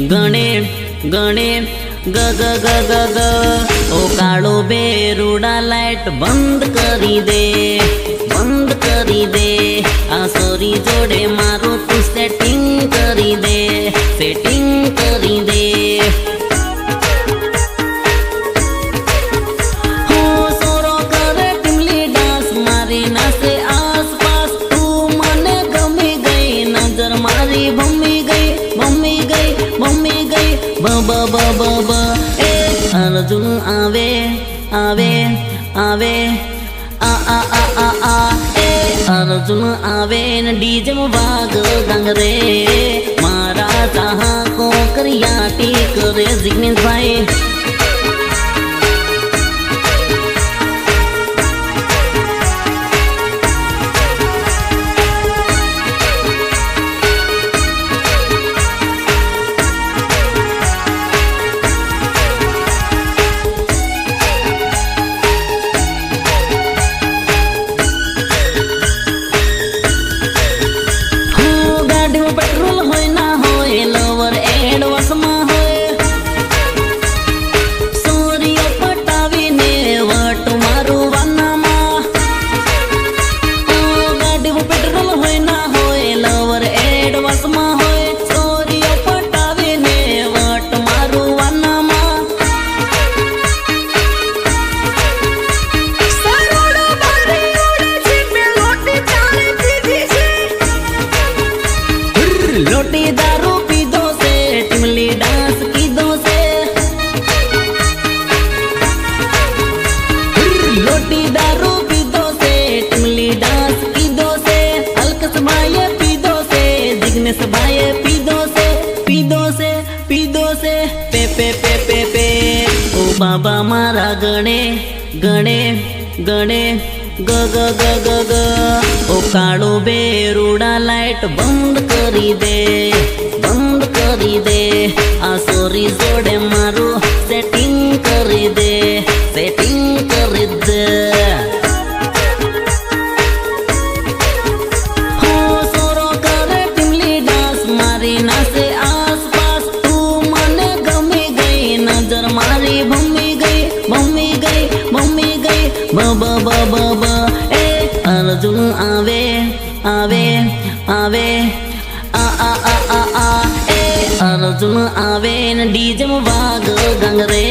गणे गणे ग ग ग ग ग ओ काळो बेरुड़ा लाइट बंद करी दे आ सोरी जोड़े मारो तू सेटिंग करी दे हो सोरो करे टिमली डांस मारी नाचे आस पास तू मने गमी गई नजर मारी भम्मी गई ब ब ब ब ब ए अर्जुन आवे आवे आवे आ आ आ आ आ ए अर्जुन आवे न डीजे में भाग गंगरे मारा चाहा को करियाटी करे जिग्नेश भाई लोटी दारू पीदो से टिमली डांस कीदो से लोटी दारू पीदो से टिमली डांस कीदो से अलकस भाई पीदो से जिग्नेश भाई पीदो से पे पे पे पे पे ओ बाबा मारा गणे गणे गणे ग ग ग ग ग ओ काळो बेरुड़ा लाइट बंद करी दे आ सोरी जोड़े मारो सेटिंग करी दे हो सोरो करे टिमली डांस मारी नाचे आस पास तू मने गमी गई नजर मारी भम्मी गई ब ब ब ब ब ए अर्जुन आवे आवे आवे आ आ आ आ आ ए अर्जुन आवे न डीजे में भाग गंगरे